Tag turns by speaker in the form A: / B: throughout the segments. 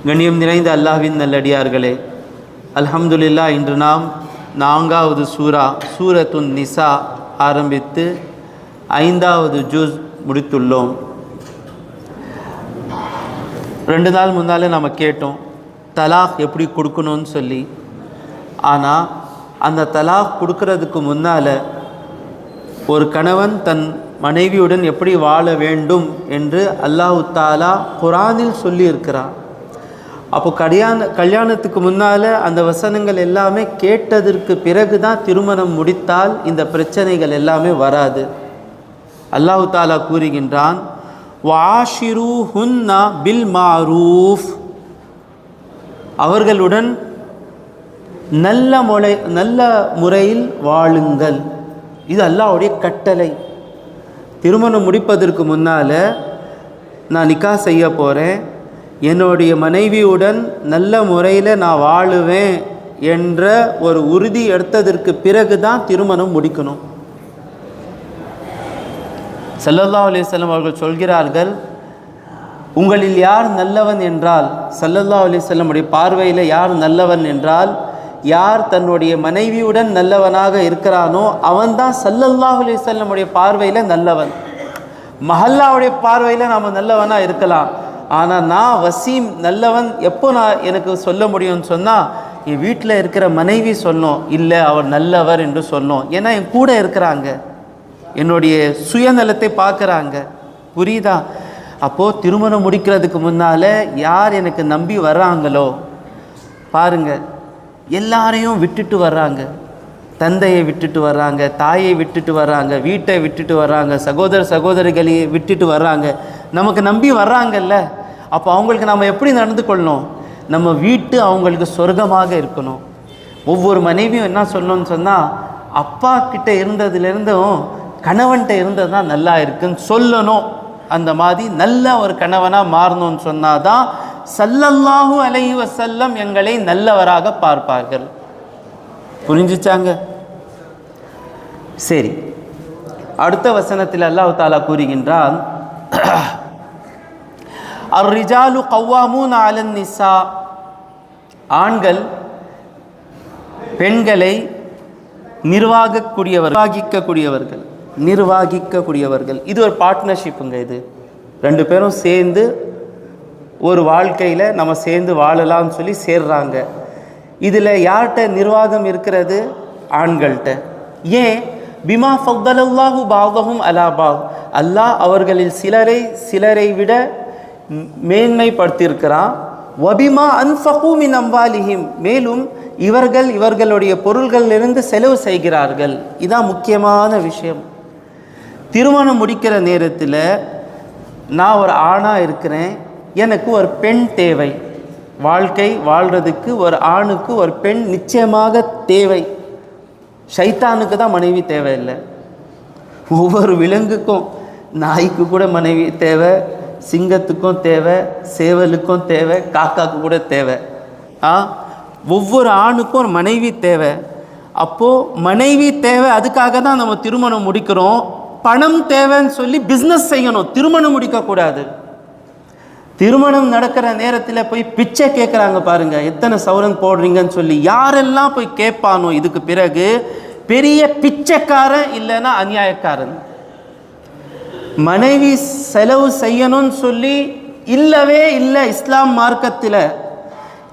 A: கண்ணியம் நிறைந்த அல்லாஹ்வின் நல்லடியார்களே, அல்ஹம்துலில்லாஹ். இன்று நாம் 4வது சூரத்துன் நிசா ஆரம்பித்து 5வது ஜுஸ் முடித்துள்ளோம். 2 நாள் முன்னாலே நாம் கேட்டோம் தலாக் எப்படி கொடுக்கணும்னு சொல்லி. ஆனால் அந்த தலாக் கொடுக்கறதுக்கு முன்னால் ஒரு கணவன் தன் மனைவியுடன் எப்படி வாழ வேண்டும் என்று அல்லாஹ் தஆலா குர்ஆனில் சொல்லி இருக்கிறார். அப்போ கல்யாணத்துக்கு முன்னால் அந்த வசனங்கள் எல்லாமே கேட்டதற்கு பிறகு தான் திருமணம் முடித்தால் இந்த பிரச்சனைகள் எல்லாமே வராது. அல்லாஹ் தஆலா கூறுகின்றான், வஆஷிரூஹுன்னா பில் மாரூஃப், அவர்களுடன் நல்ல முறையில் வாழுங்கள். இது அல்லாஹ்வுடைய கட்டளை. திருமணம் முடிப்பதற்கு முன்னால் நான் நிக்கா செய்ய போகிறேன், என்னுடைய மனைவியுடன் நல்ல முறையில் நான் வாழுவேன் என்ற ஒரு உறுதி எடுத்ததற்கு பிறகு தான் திருமணம் முடிக்கணும். ஸல்லல்லாஹு அலைஹி வஸல்லம் அவர்கள் சொல்கிறார்கள், உங்களில் யார் நல்லவன் என்றால், ஸல்லல்லாஹு அலைஹி வஸல்லம் உடைய பார்வையில் யார் நல்லவன் என்றால், யார் தன்னுடைய மனைவியுடன் நல்லவனாக இருக்கிறானோ அவன்தான் ஸல்லல்லாஹு அலைஹி வஸல்லம் உடைய பார்வையில் நல்லவன். மஹல்லாவுடைய பார்வையில் நாம் நல்லவனாக இருக்கலாம், ஆனால் நான் வசீம் நல்லவன் எப்போ எனக்கு சொல்ல முடியும்னு சொன்னால், என் வீட்டில் இருக்கிற மனைவி சொன்னோம் இல்லை அவர் நல்லவர் என்று சொன்னோம். ஏன்னா என் கூட இருக்கிறாங்க, என்னுடைய சுயநலத்தை பார்க்குறாங்க. புரியுதா? அப்போது திருமணம் முடிக்கிறதுக்கு முன்னால் யார் எனக்கு நம்பி வர்றாங்களோ பாருங்கள், எல்லாரையும் விட்டுட்டு வர்றாங்க. தந்தையை விட்டுட்டு வர்றாங்க, தாயை விட்டுட்டு வர்றாங்க, வீட்டை விட்டுட்டு வர்றாங்க, சகோதரிகளை விட்டுட்டு வர்றாங்க, நமக்கு நம்பி வர்றாங்கல்ல. அப்போ அவங்களுக்கு நம்ம எப்படி நடந்து கொள்ளணும்? நம்ம வீட்டு அவங்களுக்கு சொர்க்கமாக இருக்கணும். ஒவ்வொரு மனைவியும் என்ன சொல்லணும்னு சொன்னால், அப்பா கிட்ட இருந்ததுலேருந்தும் கணவன்கிட்ட இருந்தது தான் நல்லா இருக்குன்னு சொல்லணும். அந்த மாதிரி நல்ல ஒரு கணவனாக மாறணும்னு சொன்னாதான் ஸல்லல்லாஹு அலைஹி வஸல்லம் எங்களை நல்லவராக பார்ப்பார்கள். புரிஞ்சிச்சாங்க? சரி, அடுத்த வசனத்தில் அல்லாஹ் தஆலா கூறுகின்றான், அர்-ரிஜாலு கவ்வாமூன அலன் நிஸா, ஆண்கள் பெண்களை நிர்வாகிக்கக்கூடியவர்கள். இது ஒரு பார்ட்னர்ஷிப்புங்க. இது 2 பேரும் சேர்ந்து ஒரு வாழ்க்கையில் நம்ம சேர்ந்து வாழலாம்னு சொல்லி சேர்றாங்க. இதில் யார்கிட்ட நிர்வாகம் இருக்கிறது? ஆண்கள்கிட்ட. ஏன்? பிமா ஃபத்தலல்லாஹு பஅதஹும் அலா பஅத், அல்லாஹ் அவர்களில் சிலரை விட மேன்மைப்படுத்தியிருக்கிறான். வபிமா அன்ஃபகு மின் அம்வாலிஹிம், மேலும் இவர்களுடைய பொருள்களிலிருந்து செலவு செய்கிறார்கள். இதான் முக்கியமான விஷயம். திருமணம் முடிக்கிற நேரத்தில் நான் ஒரு ஆணாக இருக்கிறேன், எனக்கு ஒரு பெண் தேவை. வாழ்க்கை வாழ்கிறதுக்கு ஒரு ஆணுக்கு ஒரு பெண் நிச்சயமாக தேவை. ஷைத்தானுக்கு தான் மனைவி தேவையில்லை. ஒவ்வொரு விலங்குக்கும், நாய்க்கு கூட மனைவி தேவை, சிங்கத்துக்கும் தேவை, சேவலுக்கும் தேவை, காக்காக்கு கூட தேவை. ஒவ்வொரு ஆணுக்கும் ஒரு மனைவி தேவை. அப்போது மனைவி தேவை, அதுக்காக தான் நம்ம திருமணம் முடிக்கிறோம். பணம் தேவைன்னு சொல்லி பிஸ்னஸ் செய்யணும், திருமணம் முடிக்கக்கூடாது. திருமணம் நடக்கிற நேரத்தில் போய் பிச்சை கேட்குறாங்க பாருங்க, எத்தனை சவரன் போடுறீங்கன்னு சொல்லி. யாரெல்லாம் போய் கேட்பானோ இதுக்கு பிறகு பெரிய பிச்சைக்காரன் இல்லைன்னா அநியாயக்காரன். மனைவி செலவு செய்யணும்னு சொல்லி இல்லவே இல்லை இஸ்லாம் மார்க்கத்தில்.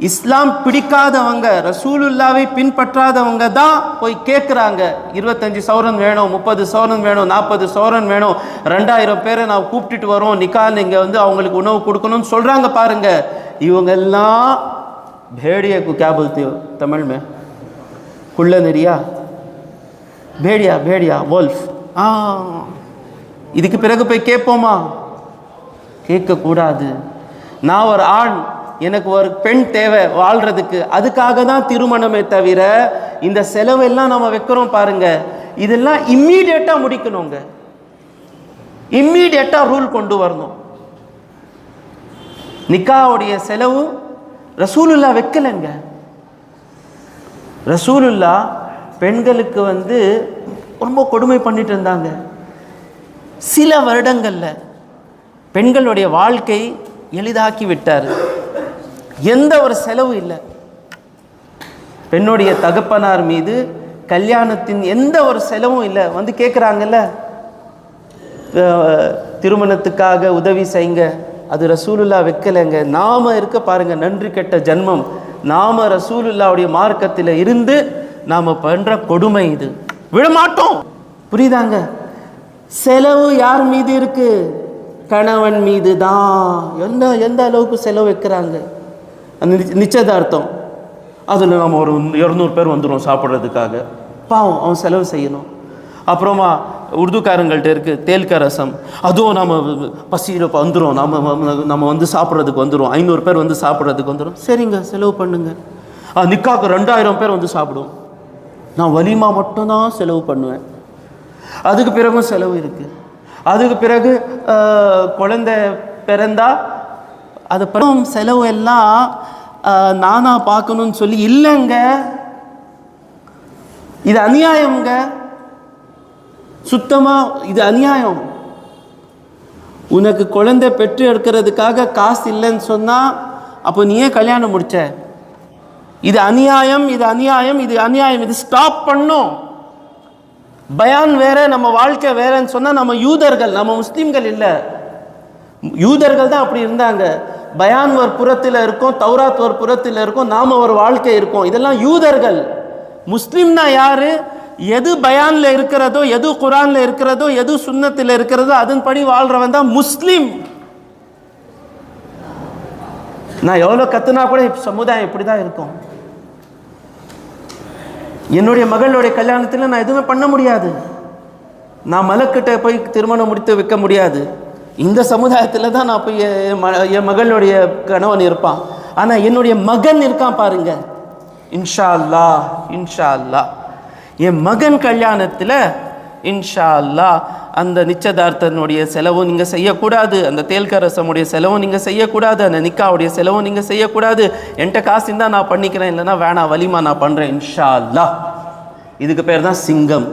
A: இஸ்லாம் பிடிக்காதவங்க, ரசூலுல்லாவை பின்பற்றாதவங்க தான் போய் கேட்குறாங்க. 25 சவரன் வேணும், 30 சவரன் வேணும், 40 சவரன் வேணும், 2000 பேரை நான் கூப்பிட்டுட்டு வரோம், நிக்கால் நீங்கள் அவங்களுக்கு உணவு கொடுக்கணும்னு சொல்கிறாங்க பாருங்க. இவங்கெல்லாம் भेड़िया क्या बोलते हो तमिल में? कुल्ला नरिया, भेड़िया वोल्फ. இதுக்கு பிறகு போய் கேட்போமா? கேட்கக்கூடாது. நான் ஒரு ஆண், எனக்கு ஒரு பெண் தேவை வாழ்கிறதுக்கு, அதுக்காக தான் திருமணமே தவிர இந்த செலவெல்லாம் நம்ம வைக்கிறோம் பாருங்க, இதெல்லாம் இம்மீடியட்டாக முடிக்கணுங்க. இம்மீடியட்டாக ரூல் கொண்டு வரணும். நிக்காவுடைய செலவு ரசூலுல்லா வைக்கலைங்க. ரசூலுல்லா பெண்களுக்கு ரொம்ப கொடுமை பண்ணிட்டு இருந்தாங்க. சில வருடங்களில் பெண்களுடைய வாழ்க்கை எளிதாக்கி விட்டார். எந்த ஒரு செலவு இல்லை. பெண்ணுடைய தகப்பனார் மீது கல்யாணத்தின் எந்த ஒரு செலவும் இல்லை. வந்து கேட்குறாங்கல்ல, திருமணத்துக்காக உதவி செய்யுங்க, அது ரசூலுல்லா வைக்கலைங்க. நாம இருக்க பாருங்க, நன்றி கெட்ட ஜன்மம். நாம ரசூலுல்லாவுடைய மார்க்கத்தில் இருந்து நாம பண்ற கொடுமை இது. விடமாட்டோம். புரியுதாங்க? செலவு யார் மீது இருக்கு? கணவன் மீது தான். எந்த அளவுக்கு செலவு வைக்கிறாங்க. அந்த நிச்சயதார்த்தம், அதில் நம்ம ஒரு 200 பேர் வந்துடும் சாப்பிட்றதுக்காக. பாவம், அவன் செலவு செய்யணும். அப்புறமா உருதுக்காரங்கள்ட்ட இருக்குது தேல்க ரசம், அதுவும் நம்ம பசியில் வந்துடும், நம்ம வந்து சாப்பிட்றதுக்கு வந்துடும். 500 பேர் வந்து சாப்பிட்றதுக்கு வந்துடும். சரிங்க, செலவு பண்ணுங்க. நிக்காக்கு 2000 பேர் வந்து சாப்பிடுவோம். நான் வலிமா மட்டும்தான் செலவு பண்ணுவேன். அதுக்கு பிறகும் செலவு இருக்குது. அதுக்கு பிறகு குழந்தை பிறந்தா அது பிறகு செலவு எல்லாம் நானா பார்க்கணும்னு சொல்லி இல்லைங்க. இது அநியாயம்ங்க. சுத்தமா இது அநியாயம். உனக்கு குழந்தை பெற்று எடுக்கிறதுக்காக காசு இல்லைன்னு சொன்னா அப்போ நீ ஏன் கல்யாணம் முடிச்ச? இது அநியாயம், இது அநியாயம், இது அநியாயம். இது ஸ்டாப் பண்ணும். பயான் வேற, நம்ம வாழ்க்கை வேறன்னு சொன்னா நம்ம யூதர்கள், நம்ம முஸ்லீம்கள் இல்லை. யூதர்கள் தான் அப்படி இருந்தாங்க. பயான் ஒரு புறத்தில் இருக்கும், தௌராத் ஒரு புறத்தில் இருக்கும், நாம ஒரு வாழ்க்கை இருக்கும். இதெல்லாம் யூதர்கள். முஸ்லீம்னா யாரு? எது பயான்ல இருக்கிறதோ, எது குரான்ல இருக்கிறதோ, எது சுன்னத்தில் இருக்கிறதோ அதன்படி வாழ்றவன் தான் முஸ்லீம். நான் எவ்வளோ கத்துனா கூட சமுதாயம் இப்படிதான் இருக்கும். என்னுடைய மகளுடைய கல்யாணத்தில் நான் எதுவுமே பண்ண முடியாது. நான் மலக்கிட்ட போய் திருமணம் முடித்து வைக்க முடியாது. இந்த சமுதாயத்தில் தான் நான் போய் என் மகளுடைய கணவன் இருப்பான். ஆனால் என்னுடைய மகன் இருக்கான் பாருங்க, இன்ஷா அல்லாஹ், இன்ஷா அல்லாஹ் என் மகன் கல்யாணத்தில் இன்ஷா அல்லாஹ் அந்த நிச்சயதார்த்தனுடைய செலவும் நீங்கள் செய்யக்கூடாது, அந்த தேல்கரசமுடைய செலவும் நீங்கள் செய்யக்கூடாது, அந்த நிக்காவுடைய செலவும் நீங்கள் செய்யக்கூடாது. என்கிட்ட காசு இருந்தால் நான் பண்ணிக்கிறேன், இல்லைன்னா வேணாம், வலிமா நான் பண்ணுறேன் இன்ஷா அல்லாஹ். இதுக்கு பேர் தான் சிங்கம்.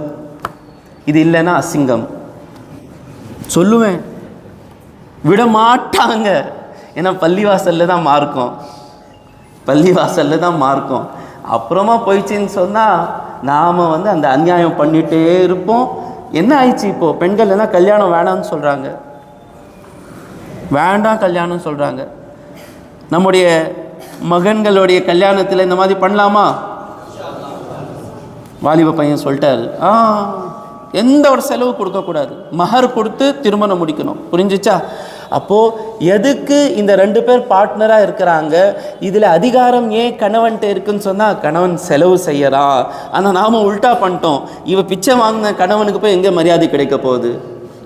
A: இது இல்லைன்னா அசிங்கம். சொல்லுவேன், விட மாட்டாங்க. ஏன்னா பள்ளிவாசல்ல தான் மார்க்கம், பள்ளிவாசல்ல தான் மார்க்கம். அப்புறமா போயிடுச்சின்னு சொன்னால் நாம் வந்து அந்த அநியாயம் பண்ணிகிட்டே இருப்போம். என்ன ஆயிடுச்சு? இப்போது பெண்கள் எல்லாம் கல்யாணம் வேணாம்னு சொல்கிறாங்க, வேண்டாம் கல்யாணம் சொல்கிறாங்க. நம்முடைய மகன்களுடைய கல்யாணத்தில் இந்த மாதிரி பண்ணலாமா? வாலிப பையன் சொல்லிட்டாரு, எந்த ஒரு செலவு கொடுக்கக்கூடாது, மஹர் கொடுத்து திருமணம் முடிக்கணும். புரிஞ்சிச்சா? அப்போது எதுக்கு இந்த 2 பேர் பார்ட்னராக இருக்கிறாங்க? இதில் அதிகாரம் ஏன் கணவன்கிட்ட இருக்குன்னு சொன்னால் கணவன் செலவு செய்யறான். ஆனால் நாம் உல்ட்டா பண்ணிட்டோம். இவன் பிச்சை வாங்கின கணவனுக்கு போய் எங்கே மரியாதை கிடைக்க போகுது?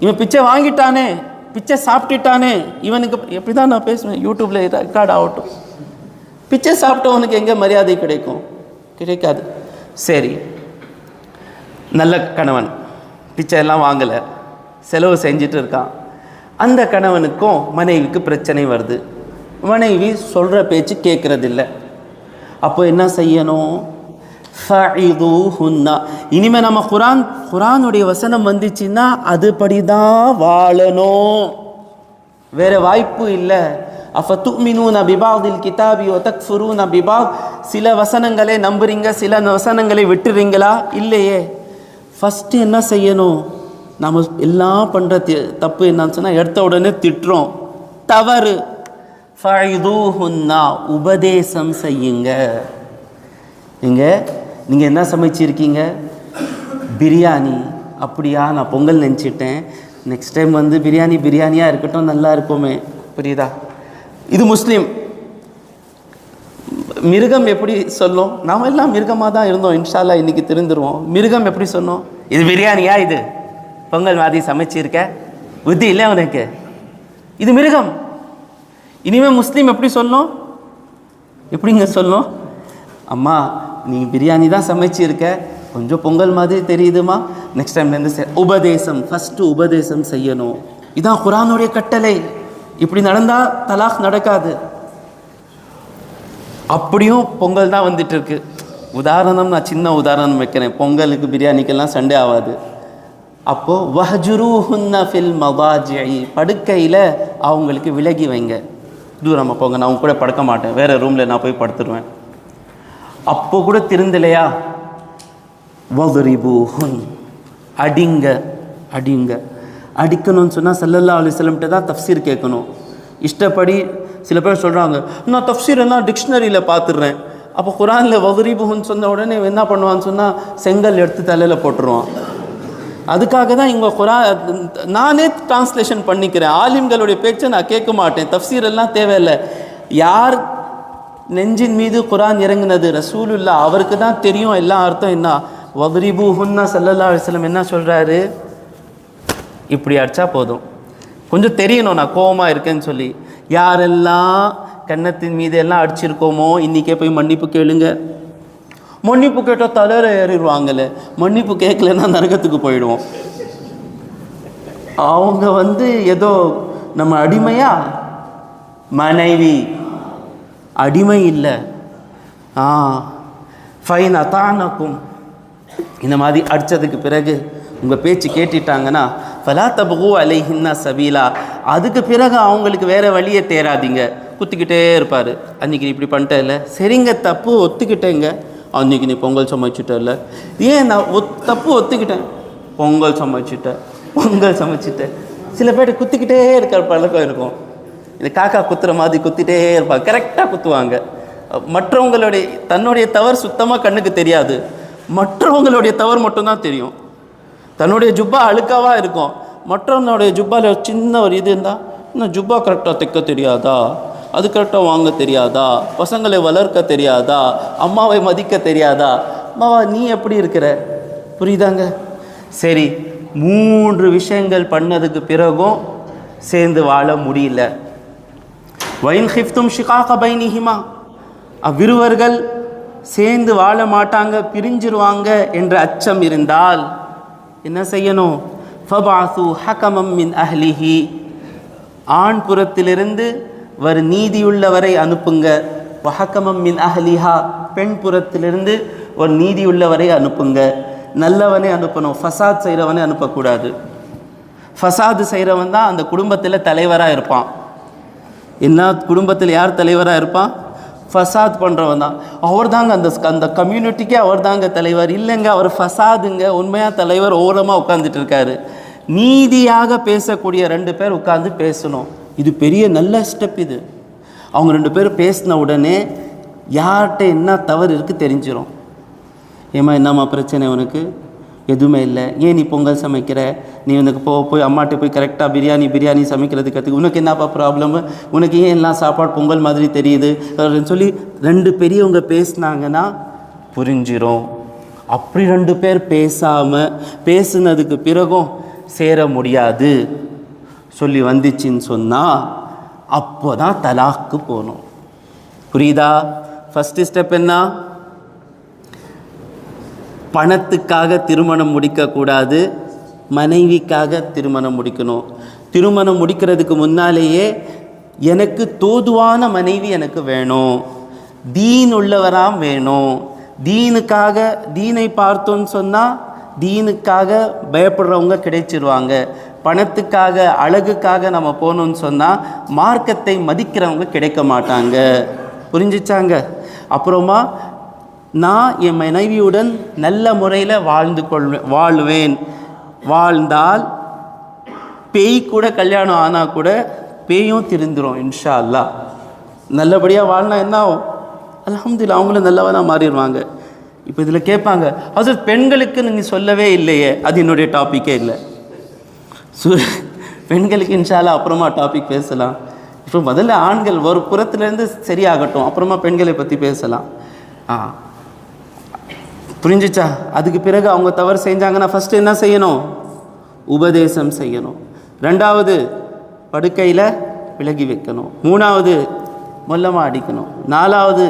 A: இவன் பிச்சை வாங்கிட்டானே, பிச்சை சாப்பிட்டுட்டானே, இவனுக்கு எப்படி தான் நான் பேசுவேன், யூடியூப்பில் ரெக்கார்ட் ஆகட்டும். பிச்சை சாப்பிட்டவனுக்கு எங்கே மரியாதை கிடைக்கும்? கிடைக்காது. சரி, நல்ல கணவன் பிச்சை எல்லாம் வாங்கலை, செலவு செஞ்சுட்டு இருக்கான். அந்த கணவனுக்கும் மனைவிக்கு பிரச்சனை வருது. மனைவி சொல்கிற பேச்சு கேட்குறதில்ல. அப்போ என்ன செய்யணும்? ஃபஇதுஹுன்னா. இனிமேல் நம்ம குரானுடைய வசனம் வந்துச்சுன்னா அதுபடி தான் வாழணும், வேற வாய்ப்பு இல்லை. அஃபதுமினூன பிபாதில் கிதாபி வ தக்ஃபுரூன பிபாத். சில வசனங்களை நம்புறீங்க, சில வசனங்களை விட்டுறீங்களா? இல்லையே. ஃபஸ்ட்டு என்ன செய்யணும்? நம்ம எல்லாம் பண்ணுற தப்பு என்னன்னு சொன்னால் எடுத்த உடனே திட்டுறோம், தவறு. ஃபஇதுஹுன்னா, உபதேசம் செய்யுங்க. நீங்கள் என்ன சமைச்சிருக்கீங்க? பிரியாணி. அப்படியா, நான் பொங்கல் நினச்சிட்டேன், நெக்ஸ்ட் டைம் வந்து பிரியாணியாக இருக்கட்டும், நல்லா இருக்குமே. புரியுதா? இது முஸ்லீம். மிருகம் எப்படி சொல்லும்? நாம் எல்லாம் மிருகமாக தான் இருந்தோம், இன்ஷா அல்லாஹ் இன்றைக்கி திருந்துருவோம். மிருகம் எப்படி சொன்னோம்? இது பிரியாணியா, இது பொங்கல் மாதிரி சமைச்சிருக்க, புத்தி இல்லை உனக்கு, இது மிருகம். இனிமேல் முஸ்லீம் எப்படி சொல்லணும்? எப்படிங்க சொல்லணும்? அம்மா நீ பிரியாணி தான் சமைச்சிருக்க, கொஞ்சம் பொங்கல் மாதிரி தெரியுதுமா, நெக்ஸ்ட் டைம்லேருந்து உபதேசம். ஃபஸ்ட்டு உபதேசம் செய்யணும். இதான் குர்ஆனுடைய கட்டளை. இப்படி நடந்தால் தலாக் நடக்காது. அப்படியும் பொங்கல் தான் வந்துட்டு இருக்கு. உதாரணம், நான் சின்ன உதாரணம் வைக்கிறேன். பொங்கலுக்கு பிரியாணிக்கெல்லாம் சண்டே ஆகாது. அப்போது வஹ்ஜுரூஹுன்ன ஃபில் மதாஜிஇ, படுக்கையில் அவங்களுக்கு விலகி வைங்க. தூரமாக போங்க, நான் உங்க கூட படுக்க மாட்டேன், வேறு ரூமில் நான் போய் படுத்துடுவேன். அப்போ கூட திருந்தலையா, வதுரிபூஹுன், அடிங்க அடிங்க. அடிக்கணும்னு சொன்னால் ஸல்லல்லாஹு அலைஹி வஸல்லம் தான் தஃப்சீர் கேட்கணும். இஷ்டப்படி சில பேர் சொல்கிறாங்க, நான் தஃப்சீர் என்ன டிக்ஷனரியில் பார்த்துடுறேன். அப்போ குரானில் வதுரிபூஹுன்னு சொன்ன உடனே என்ன பண்ணுவான்னு சொன்னால் செங்கல் எடுத்து தலையில் போட்டுருவான். அதுக்காக தான் இவங்க நானே டிரான்ஸ்லேஷன் பண்ணிக்கிறேன். ஆலிம்களுடைய பேச்சை நான் கேட்க மாட்டேன். தஃப்சீர் எல்லாம் தேவையில்லை. யார் நெஞ்சின் மீது குரான் இறங்குனது ரசூலுல்லா, அவருக்கு தான் தெரியும் எல்லா அர்த்தம் என்ன. வதுரிபூஹுன்னா ஸல்லல்லாஹு அலைஹி வஸல்லம் என்ன சொல்கிறாரு, இப்படி அடித்தா போதும். கொஞ்சம் தெரியணும் நான் கோபமாக இருக்கேன்னு சொல்லி. யாரெல்லாம் கன்னத்தின் மீது எல்லாம் அடிச்சிருக்கோமோ இன்றைக்கே போய் மன்னிப்பு கேளுங்க. மன்னிப்பு கேட்டால் தலையில் ஏறிடுவாங்கல்ல, மன்னிப்பு கேட்கலன்னா நரகத்துக்கு போயிடுவோம். அவங்க ஏதோ நம்ம அடிமையா, மனைவி அடிமை இல்லை. ஃபைன் அத்தானக்கும் இந்த மாதிரி அடித்ததுக்கு பிறகு உங்கள் பேச்சு கேட்டுட்டாங்கன்னா ஃபலா தபூ அலைஹின்னா சபீலா, அதுக்கு பிறகு அவங்களுக்கு வேறு வழியே தேராதீங்க. குத்திக்கிட்டே இருப்பார். அன்றைக்கி நீ இப்படி பண்ணிட்டேல்ல, சரிங்க தப்பு ஒத்துக்கிட்டேங்க, அன்றைக்கி நீ பொங்கல் சமைச்சிட்டல, ஏன் நான் தப்பு ஒத்துக்கிட்டேன், பொங்கல் சமைச்சிட்டேன். சில பேர் குத்திக்கிட்டே இருக்கிற பழக்கம் இருக்கும். இந்த காக்கா குத்துற மாதிரி குத்திட்டே இருப்பாங்க, கரெக்டாக குத்துவாங்க. மற்றவங்களுடைய தன்னுடைய தவறு சுத்தமாக கண்ணுக்கு தெரியாது, மற்றவங்களுடைய தவறு மட்டும்தான் தெரியும். தன்னுடைய ஜுப்பா அழுக்காவாக இருக்கும், மற்றவனுடைய ஜுப்பாவில் சின்ன ஒரு இது இருந்தால், இன்னும் ஜுப்பா கரெக்டாக தைக்க தெரியாதா, அது கரெக்டாக வாங்க தெரியாதா, பசங்களை வளர்க்க தெரியாதா, அம்மாவை மதிக்க தெரியாதா, அம்மாவா நீ எப்படி இருக்கிற, புரியுதாங்க? சரி, 3 விஷயங்கள் பண்ணதுக்கு பிறகும் சேர்ந்து வாழ முடியல. வைன் ஹிஃப்தும் ஷிகாக பைனிஹிமா, அவ்விருவர்கள் சேர்ந்து வாழ மாட்டாங்க, பிரிஞ்சிருவாங்க என்ற அச்சம் இருந்தால் என்ன செய்யணும்? ஃபபாசு ஹகமம் மின் அஹ்லிஹி, ஆண் புறத்திலிருந்து ஒரு நீதியுள்ளவரை அனுப்புங்க. வஹகமம் மின் அஹ்லிஹா, பெண் புறத்திலிருந்து ஒரு நீதியுள்ளவரை அனுப்புங்க. நல்லவனை அனுப்பணும், ஃபசாத் செய்கிறவனை அனுப்பக்கூடாது. ஃபசாது செய்கிறவன் தான் அந்த குடும்பத்தில் தலைவராக இருப்பான். என்ன குடும்பத்தில் யார் தலைவராக இருப்பான்? ஃபசாத் பண்ணுறவன் தான். அவர் தாங்க அந்த கம்யூனிட்டிக்கே அவர் தாங்க தலைவர். இல்லைங்க, அவர் ஃபசாதுங்க, உண்மையாக தலைவர் ஓரமாக உட்காந்துட்டு இருக்காரு. நீதியாக பேசக்கூடிய 2 பேர் உட்காந்து பேசணும். இது பெரிய நல்ல ஸ்டெப். இது அவங்க 2 பேர் பேசின உடனே யார்கிட்ட என்ன தவறு இருக்குது தெரிஞ்சிடும். ஏம்மா என்னம்மா பிரச்சனை உனக்கு? எதுவுமே இல்லை. ஏன் நீ பொங்கல் சமைக்கிற? நீ உனக்கு போய் அம்மாட்ட போய் கரெக்டாக பிரியாணி சமைக்கிறது கற்றுக்கு. உனக்கு என்னப்பா ப்ராப்ளமு? உனக்கு ஏன் எல்லாம் சாப்பாடு பொங்கல் மாதிரி தெரியுது அப்படின்னு சொல்லி 2 பெரியவங்க பேசினாங்கன்னா புரிஞ்சிடும். அப்படி 2 பேர் பேசாமல் பேசுனதுக்கு பிறகும் சேர முடியாது சொல்லி வந்துச்சின்னு சொன்னால் அப்போ தான் தலாக்கு போகணும். புரியுதா? ஃபஸ்ட்டு ஸ்டெப் என்ன? பணத்துக்காக திருமணம் முடிக்கக்கூடாது, மனைவிக்காக திருமணம் முடிக்கணும். திருமணம் முடிக்கிறதுக்கு முன்னாலேயே எனக்கு தோதுவான மனைவி எனக்கு வேணும், தீன் உள்ளவராம் வேணும். தீனை பார்த்தோன்னு சொன்னால் தீனுக்காக பயப்படுறவங்க கிடைச்சிருவாங்க. பணத்துக்காக அழகுக்காக நம்ம போகணுன்னு சொன்னால் மார்க்கத்தை மதிக்கிறவங்க கிடைக்க மாட்டாங்க. புரிஞ்சிச்சாங்க? அப்புறமா நான் என் மனைவியுடன் நல்ல முறையில் வாழ்வேன். வாழ்ந்தால் பேய் கூட கல்யாணம் ஆனால் கூட பேயும் திருந்துரும் இன்ஷா அல்லாஹ். நல்லபடியாக வாழ்னா என்ன ஆகும்? அல்ஹம்துலில்லாஹ், அவங்களும் நல்லவனாக மாறிடுவாங்க. இப்போ இதில் கேட்பாங்க, அது பெண்களுக்கு நீங்கள் சொல்லவே இல்லையே. அது என்னுடைய டாப்பிக்கே இல்லை. பெண்களுக்கு இன்ஷா அல்லாஹ் அப்புறமா டாபிக் பேசலாம். இப்போ முதல்ல ஆண்கள் ஒரு புறத்துலேருந்து சரியாகட்டும், அப்புறமா பெண்களை பற்றி பேசலாம். புரிஞ்சிச்சா? அதுக்கு பிறகு அவங்க தவறு செஞ்சாங்கன்னா ஃபஸ்ட்டு என்ன செய்யணும்? உபதேசம் செய்யணும். 2வது படுக்கையில் விலகி வைக்கணும். 3வது மொல்லமாக அடிக்கணும். 4வது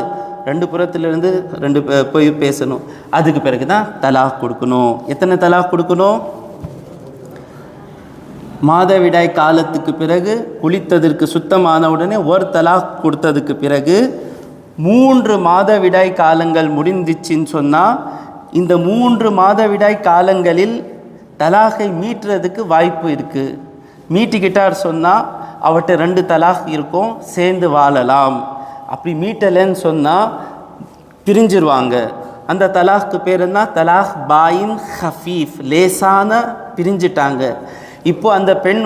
A: 2 புறத்திலிருந்து 2 போய் பேசணும். அதுக்கு பிறகு தான் தலாக் கொடுக்கணும். எத்தனை தலாக் கொடுக்கணும்? மாதவிடாய் காலத்துக்கு பிறகு குளித்ததற்கு சுத்தமான உடனே ஒரு தலாக் கொடுத்ததுக்கு பிறகு 3 மாதவிடாய் காலங்கள் முடிஞ்சிச்சின்னு சொன்னால் இந்த 3 மாதவிடாய் காலங்களில் தலாகை மீட்டுறதுக்கு வாய்ப்பு இருக்குது. மீட்டிக்கிட்டார் சொன்னால் அவட்ட 2 தலாக் இருக்கும், சேர்ந்து வாழலாம். அப்படி மீட்டலைன்னு சொன்னால் பிரிஞ்சிருவாங்க. அந்த தலாக்கு பேர் என்ன? தலாக் பாயின் ஹஃபீஃப், லேசான பிரிஞ்சிட்டாங்க. இப்போ அந்த பெண்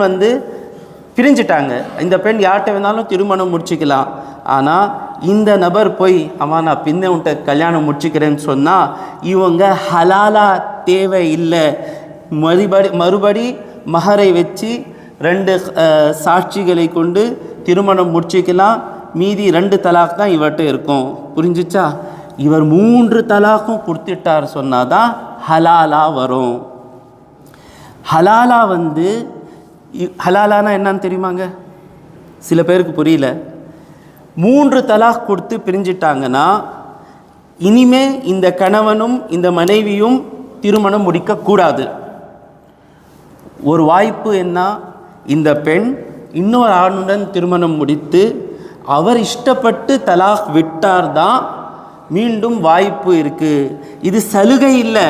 A: பிரிஞ்சிட்டாங்க. இந்த பெண் யார்கிட்ட வேணாலும் திருமணம் முடிச்சுக்கலாம். ஆனால் இந்த நபர் போய் நான் பின்ன உன்ட்ட கல்யாணம் முடிச்சுக்கிறேன்னு சொன்னால் இவங்க ஹலாலா தேவை இல்லை. மறுபடி மஹரை வச்சு 2 சாட்சிகளை கொண்டு திருமணம் முடிச்சுக்கலாம். மீதி 2 தலாக் தான் இவர்கிட்ட இருக்கும். புரிஞ்சிச்சா? இவர் 3 தலாக்கும் கொடுத்துட்டார் சொன்னாதான் ஹலாலா வரும். ஹலாலா ஹலாலானா என்னன்னு தெரியுமாங்க? சில பேருக்கு புரியல. 3 தலாக் கொடுத்து பிரிஞ்சிட்டாங்கன்னா இனிமே இந்த கணவனும் இந்த மனைவியும் திருமணம் முடிக்கக்கூடாது. ஒரு வாய்ப்பு என்ன? இந்த பெண் இன்னொரு ஆணுடன் திருமணம் முடித்து அவர் இஷ்டப்பட்டு தலாக் விட்டார் தான் மீண்டும் வாய்ப்பு இருக்குது. இது சலுகை இல்லை.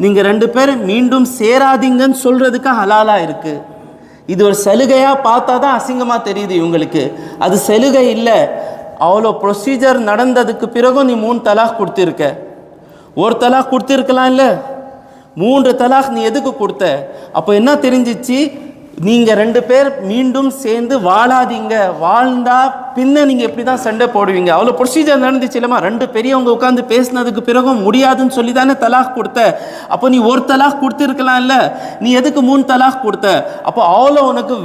A: நீங்கள் 2 பேர் மீண்டும் சேராதீங்கன்னு சொல்கிறதுக்கு ஹலாலா இருக்குது. இது ஒரு சலுகையாக பார்த்தா தான் அசிங்கமாக தெரியுது இவங்களுக்கு. அது சலுகை இல்லை. அவ்வளோ ப்ரொசீஜர் நடந்ததுக்கு பிறகும் நீ 3 தலாக் கொடுத்துருக்க. ஒரு தலாக் கொடுத்துருக்கலாம் இல்லை, 3 தலாக் நீ எதுக்கு கொடுத்த? அப்போ என்ன தெரிஞ்சிச்சு? நீங்கள் 2 பேர் மீண்டும் சேர்ந்து வாழாதீங்க. வாழ்ந்தா பின்ன நீங்கள் எப்படி தான் சண்டை போடுவீங்க? அவ்வளோ ப்ரொசீஜர் நடந்துச்சு இல்லைம்மா. 2 பெரியவங்க உட்காந்து பேசினதுக்கு பிறகும் முடியாதுன்னு சொல்லி தானே தலாக் கொடுத்த. அப்போ நீ ஒரு தலாக் கொடுத்துருக்கலாம் இல்லை, நீ எதுக்கு 3 தலாக் கொடுத்த? அப்போ அவ்வளோ உனக்கு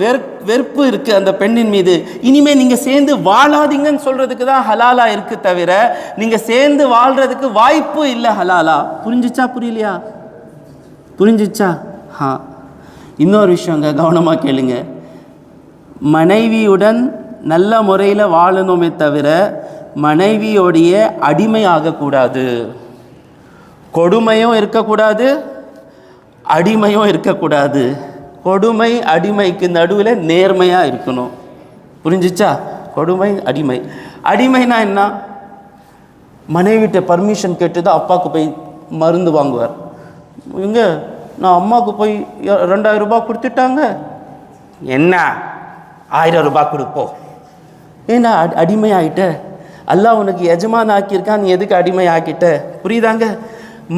A: வெறுப்பு இருக்குது அந்த பெண்ணின் மீது. இனிமேல் நீங்கள் சேர்ந்து வாழாதீங்கன்னு சொல்கிறதுக்கு தான் ஹலாலா இருக்குது தவிர நீங்கள் சேர்ந்து வாழ்கிறதுக்கு வாய்ப்பு இல்லை ஹலாலா. புரிஞ்சிச்சா புரியலையா? புரிஞ்சிச்சா? இன்னொரு விஷயங்க, கவனமாக கேளுங்க. மனைவியுடன் நல்ல முறையில் வாழணுமே தவிர மனைவியோடைய அடிமை ஆகக்கூடாது. கொடுமையும் இருக்கக்கூடாது, அடிமையும் இருக்கக்கூடாது. கொடுமை அடிமைக்கு நடுவில் நேர்மையாக இருக்கணும். புரிஞ்சிச்சா? கொடுமை அடிமை. அடிமைனா என்ன? மனைவிட்ட பர்மிஷன் கேட்டு தான் அப்பாவுக்கு போய் மருந்து வாங்குவார். இவங்க நான் அம்மாவுக்கு போய் 2000 ரூபாய் கொடுத்துட்டாங்க, என்ன 1000 ரூபாய் கொடுப்போம். ஏன்னா அடிமை ஆகிட்ட. அல்லாஹ் உனக்கு எஜமான் ஆக்கியிருக்கான், நீ எதுக்கு அடிமை ஆக்கிட்ட? புரியுதாங்க?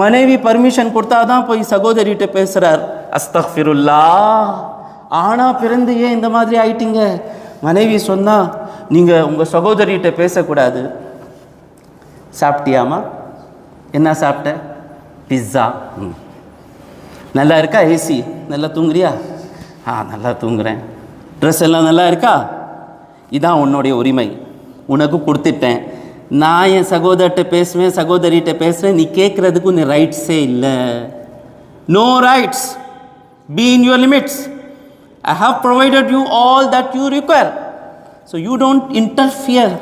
A: மனைவி பர்மிஷன் கொடுத்தாதான் போய் சகோதரிகிட்ட பேசுகிறார். அஸ்தக்ஃபிருல்லா. ஆனால் பிறந்து ஏன் இந்த மாதிரி ஆயிட்டீங்க? மனைவி சொன்னால் நீங்கள் உங்கள் சகோதரிகிட்ட பேசக்கூடாது. சாப்பிட்டியாமா? என்ன சாப்பிட்ட? பிஸ்ஸா. நல்லா இருக்கா? ஏசி நல்லா தூங்குறியா? நல்லா தூங்குறேன். ட்ரெஸ் எல்லாம் நல்லா இருக்கா? இதான் உன்னுடைய உரிமை, உனக்கு கொடுத்துட்டேன். நான் என் சகோதரிட்ட பேசுவேன், சகோதரிகிட்ட பேசுகிறேன், நீ கேட்குறதுக்கு நீ ரைட்ஸே இல்லை. No rights. Be in your limits. I have provided you all that you require. So you don't interfere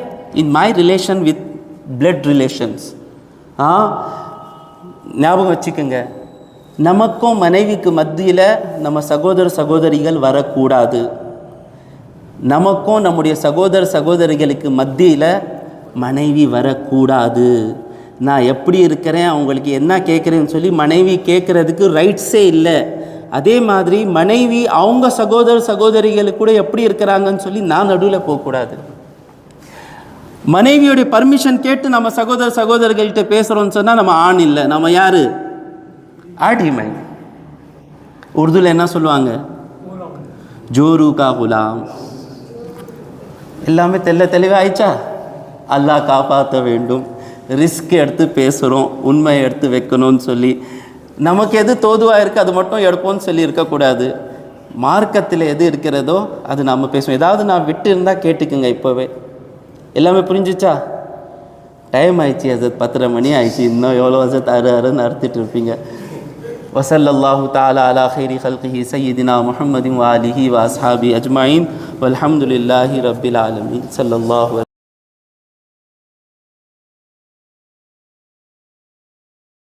A: in my relation with blood relations. ஞாபகம் வச்சுக்கோங்க, நமக்கும் மனைவிக்கு மத்தியில் நம்ம சகோதரிகள் வரக்கூடாது. நமக்கும் நம்முடைய சகோதரிகளுக்கு மத்தியில் மனைவி வரக்கூடாது. நான் எப்படி இருக்கிறேன், அவங்களுக்கு என்ன கேட்குறேன்னு சொல்லி மனைவி கேட்குறதுக்கு ரைட்ஸே இல்லை. அதே மாதிரி மனைவி அவங்க சகோதரிகளுக்கு கூட எப்படி இருக்கிறாங்கன்னு சொல்லி நான் நடுவில் போகக்கூடாது. மனைவியோடைய பர்மிஷன் கேட்டு நம்ம சகோதரிகள்கிட்ட பேசுகிறோன்னு சொன்னால் நம்ம ஆண் இல்லை, நம்ம யார்? அடிமை. உருதுல என்ன சொல்லுவாங்க? ஜோரு கா குலாம். எல்லாமே தெளிவாயிச்சா? அல்லாஹ் காப்பாற்ற வேண்டும். ரிஸ்க் எடுத்து பேசுகிறோம், உண்மை எடுத்து வைக்கணும்னு சொல்லி. நமக்கு எது தோதுவாக இருக்குது அது மட்டும் எடுப்போம்னு சொல்லி இருக்கக்கூடாது. மார்க்கத்தில் எது இருக்கிறதோ அது நம்ம பேசுவோம். ஏதாவது நான் விட்டு இருந்தால் கேட்டுக்குங்க. இப்போவே எல்லாமே புரிஞ்சிச்சா? டைம் ஆயிடுச்சு. அது 10:30 மணி ஆயிடுச்சு. இன்னும் எவ்வளோ வருஷத்து அறுன்னு அறுத்துட்டு இருப்பீங்க. வஸல்லல்லாஹு தஆலா அலா கைரி ஹல்கிஹி சய்யிதினா முஹம்மதின் வ ஆலிஹி வ அஸ்ஹாபி அஜ்மாயின் வல்ஹம்துலில்லாஹி ரப்பில் ஆலமீன். ஸல்லல்லாஹு